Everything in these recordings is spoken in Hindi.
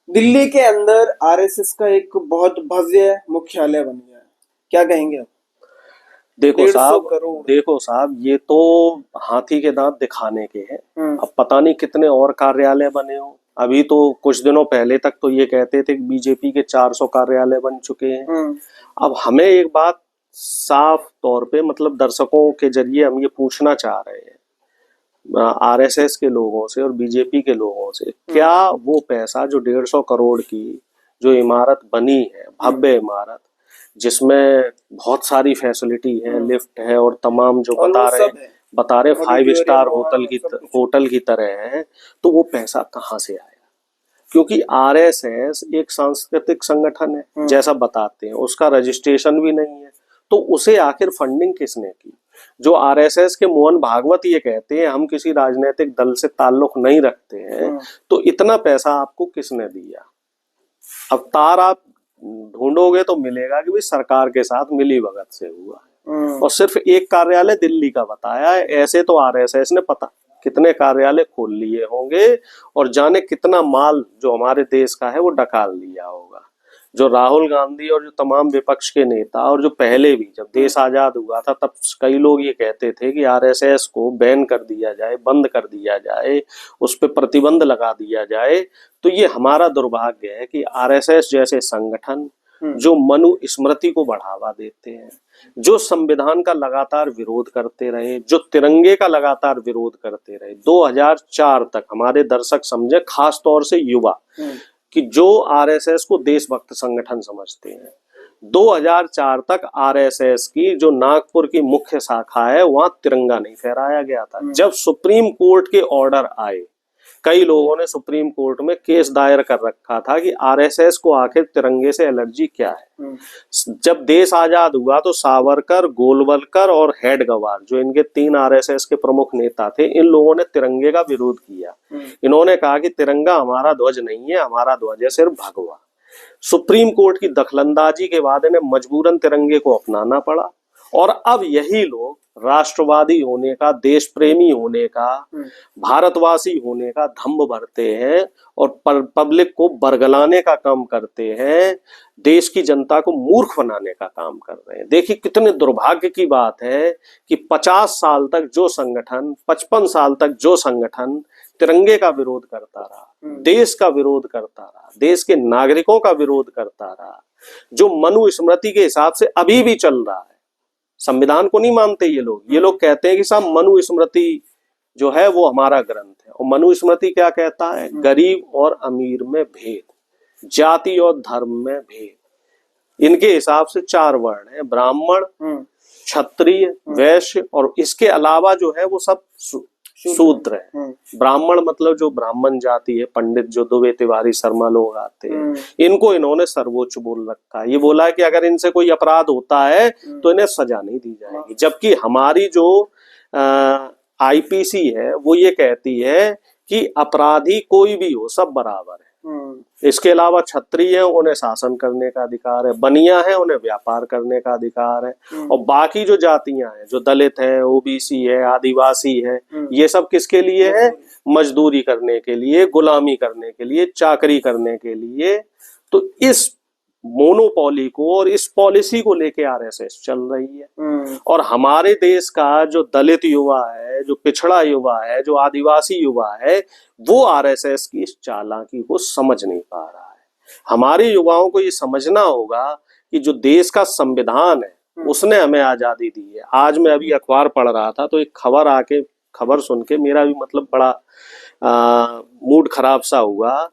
दिल्ली के अंदर आरएसएस का एक बहुत भव्य मुख्यालय बन गया है। क्या कहेंगे आप? देखो 150 करोड़। देखो साहब, ये तो हाथी के दांत दिखाने के हैं। हम्म। अब पता नहीं कितने और कार्यालय बने हो। अभी तो कुछ दिनों पहले तक तो ये कहते थे कि बीजेपी के 400 कार्यालय बन चुके हैं। हम्म। अब हमें एक बात साफ तौर पे, मतलब दर्शकों के जरिए हम ये पूछना चाह रहे हैं आरएसएस के लोगों से और बीजेपी के लोगों से, क्या वो पैसा जो 150 करोड़ की जो इमारत बनी है, भव्य इमारत, जिसमें बहुत सारी फैसिलिटी है, लिफ्ट है और तमाम जो ऑलमोस्ट सब है। बता रहे 5 स्टार ऑडिटोरियम सब कुछ। होटल की तरह है, तो वो पैसा कहाँ से आया? क्योंकि आरएसएस एक सांस्कृतिक संगठन है जैसा बताते हैं, उसका रजिस्ट्रेशन भी नहीं है, तो उसे आखिर फंडिंग किसने की? जो आरएसएस के मोहन भागवत ये कहते हैं हम किसी राजनीतिक दल से ताल्लुक नहीं रखते हैं, तो इतना पैसा आपको किसने दिया? अब तार आप ढूंढोगे तो मिलेगा कि भाई सरकार के साथ मिली भगत से हुआ है। और सिर्फ एक कार्यालय दिल्ली का बताया है, ऐसे तो आरएसएस ने पता कितने कार्यालय खोल लिए होंगे और जाने कितना माल जो हमारे देश का है वो डकाल लिया होगा। जो राहुल गांधी और जो तमाम विपक्ष के नेता, और जो पहले भी जब देश आजाद हुआ था तब कई लोग ये कहते थे कि आरएसएस को बैन कर दिया जाए, बंद कर दिया जाए, उस पर प्रतिबंध लगा दिया जाए। तो ये हमारा दुर्भाग्य है कि आरएसएस जैसे संगठन जो मनु स्मृति को बढ़ावा देते हैं, जो संविधान का लगातार विरोध करते रहे, जो तिरंगे का लगातार विरोध करते रहे 2004 तक, हमारे दर्शक समझे, खास तौर से युवा, कि जो आरएसएस को देशभक्त संगठन समझते हैं, 2004 तक आरएसएस की जो नागपुर की मुख्य शाखा है वहां तिरंगा नहीं फहराया गया था। जब सुप्रीम कोर्ट के ऑर्डर आए, कई लोगों ने सुप्रीम कोर्ट में केस दायर कर रखा था कि आरएसएस को आखिर तिरंगे से एलर्जी क्या है। जब देश आजाद हुआ तो सावरकर, गोलवलकर और हेडगवार, जो इनके 3 आरएसएस के प्रमुख नेता थे, इन लोगों ने तिरंगे का विरोध किया। इन्होंने कहा कि तिरंगा हमारा ध्वज नहीं है, हमारा ध्वज है सिर्फ भगवा। सुप्रीम कोर्ट की दखलंदाजी के बाद इन्हें मजबूरन तिरंगे को अपनाना पड़ा। और अब यही लोग राष्ट्रवादी होने का, देश प्रेमी होने का, भारतवासी होने का धम्म भरते हैं और पब्लिक को बरगलाने का काम करते हैं, देश की जनता को मूर्ख बनाने का काम कर रहे हैं। देखिए कितने दुर्भाग्य की बात है कि 50 साल तक जो संगठन, 55 साल तक जो संगठन तिरंगे का विरोध करता रहा, देश का विरोध करता रहा, देश के नागरिकों का विरोध करता रहा, जो मनु स्मृति के हिसाब से अभी भी चल रहा है। संविधान को नहीं मानते ये लोग कहते हैं कि साहब मनु स्मृति जो है वो हमारा ग्रंथ है। और मनु स्मृति क्या कहता है? गरीब और अमीर में भेद, जाति और धर्म में भेद। इनके हिसाब से 4 वर्ण है, ब्राह्मण, क्षत्रिय, वैश्य और इसके अलावा जो है वो सब शूद्र है। ब्राह्मण मतलब जो ब्राह्मण जाति है, पंडित जो दुबे तिवारी शर्मा लोग आते हैं, इनको इन्होंने सर्वोच्च बोल रखा है। ये बोला है कि अगर इनसे कोई अपराध होता है तो इन्हें सजा नहीं दी जाएगी। जबकि हमारी जो आईपीसी है वो ये कहती है कि अपराधी कोई भी हो, सब बराबर है। इसके अलावा क्षत्रिय है, उन्हें शासन करने का अधिकार है, बनिया है, उन्हें व्यापार करने का अधिकार है। और बाकी जो जातियां हैं, जो दलित है, ओबीसी है, आदिवासी है, ये सब किसके लिए है? मजदूरी करने के लिए, गुलामी करने के लिए, चाकरी करने के लिए। तो इस मोनोपोली को और इस पॉलिसी को लेके आरएसएस चल रही है। और हमारे देश का जो दलित युवा है, जो पिछड़ा युवा है, जो आदिवासी युवा है, वो आरएसएस की इस चालाकी को समझ नहीं पा रहा है। हमारे युवाओं को ये समझना होगा कि जो देश का संविधान है उसने हमें आजादी दी है। आज मैं अभी अखबार पढ़ रहा था तो एक खबर सुन के मेरा भी मतलब बड़ा मूड खराब सा हुआ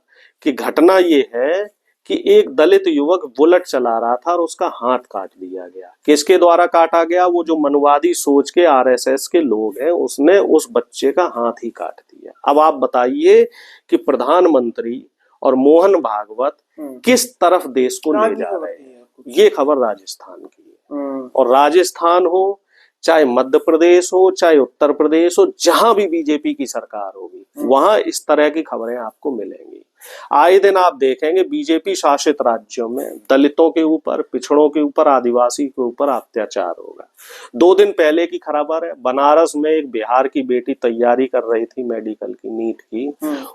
कि घटना ये है कि एक दलित युवक बुलेट चला रहा था और उसका हाथ काट दिया गया। किसके द्वारा काटा गया? वो जो मनवादी सोच के आरएसएस के लोग हैं, उसने उस बच्चे का हाथ ही काट दिया। अब आप बताइए कि प्रधानमंत्री और मोहन भागवत किस तरफ देश को ले जा रहे हैं। ये खबर राजस्थान की है। और राजस्थान हो, चाहे मध्य प्रदेश हो, चाहे उत्तर प्रदेश हो, जहां भी बीजेपी की सरकार होगी वहां इस तरह की खबरें आपको मिलेंगी। आए दिन आप देखेंगे बीजेपी शासित राज्यों में दलितों के ऊपर, पिछड़ों के ऊपर, आदिवासी के ऊपर अत्याचार होगा। 2 दिन पहले की खबर है, बनारस में एक बिहार की बेटी तैयारी कर रही थी मेडिकल की, नीट की,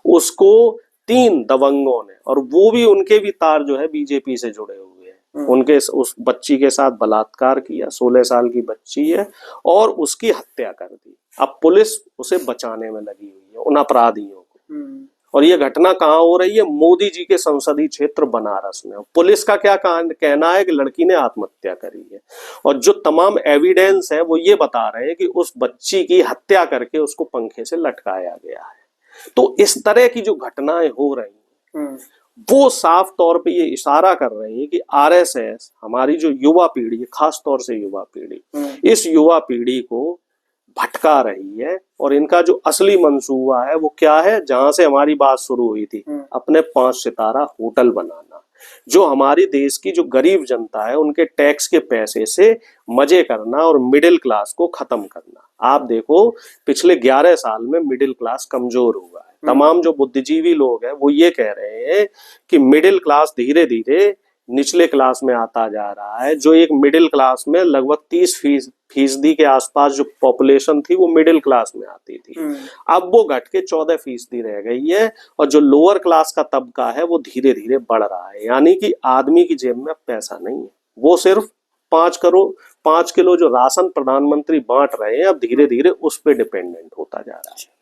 उसको 3 दबंगों ने, और वो भी उनके भी तार जो है बीजेपी से जुड़े हुए हैं। उनके उस बच्ची के साथ बलात्कार किया, 16 साल की बच्ची है, और उसकी हत्या कर दी। अब पुलिस उसे बचाने में लगी हुई है, उन अपराधियों को। और ये घटना कहाँ हो रही है? मोदी जी के संसदीय क्षेत्र बनारस में। पुलिस का क्या कहना है कि लड़की ने आत्महत्या करी है, और जो तमाम एविडेंस है वो ये बता रहे हैं कि उस बच्ची की हत्या करके उसको पंखे से लटकाया गया है। तो इस तरह की जो घटनाएं हो रही हैं वो साफ तौर पे ये इशारा कर रही है कि आरएसएस हमारी जो युवा पीढ़ी है, खास तौर से युवा पीढ़ी, इस युवा पीढ़ी को भटका रही है। और इनका जो असली मंसूबा है वो क्या है? जहां से हमारी बात शुरू हुई थी, अपने 5 सितारा होटल बनाना, जो हमारी देश की जो गरीब जनता है उनके टैक्स के पैसे से मजे करना और मिडिल क्लास को खत्म करना। आप देखो पिछले 11 साल में मिडिल क्लास कमजोर हुआ है। तमाम जो बुद्धिजीवी लोग हैं वो ये कह रहे हैं कि मिडिल क्लास धीरे धीरे निचले क्लास में आता जा रहा है। जो एक मिडिल क्लास में लगभग 30% के आसपास जो पॉपुलेशन थी वो मिडिल क्लास में आती थी, अब वो घट के 14% रह गई है। और जो लोअर क्लास का तबका है वो धीरे धीरे बढ़ रहा है। यानी कि आदमी की जेब में पैसा नहीं है, वो सिर्फ 5 किलो जो राशन प्रधानमंत्री बांट रहे हैं अब धीरे धीरे उस पर डिपेंडेंट होता जा रहा है।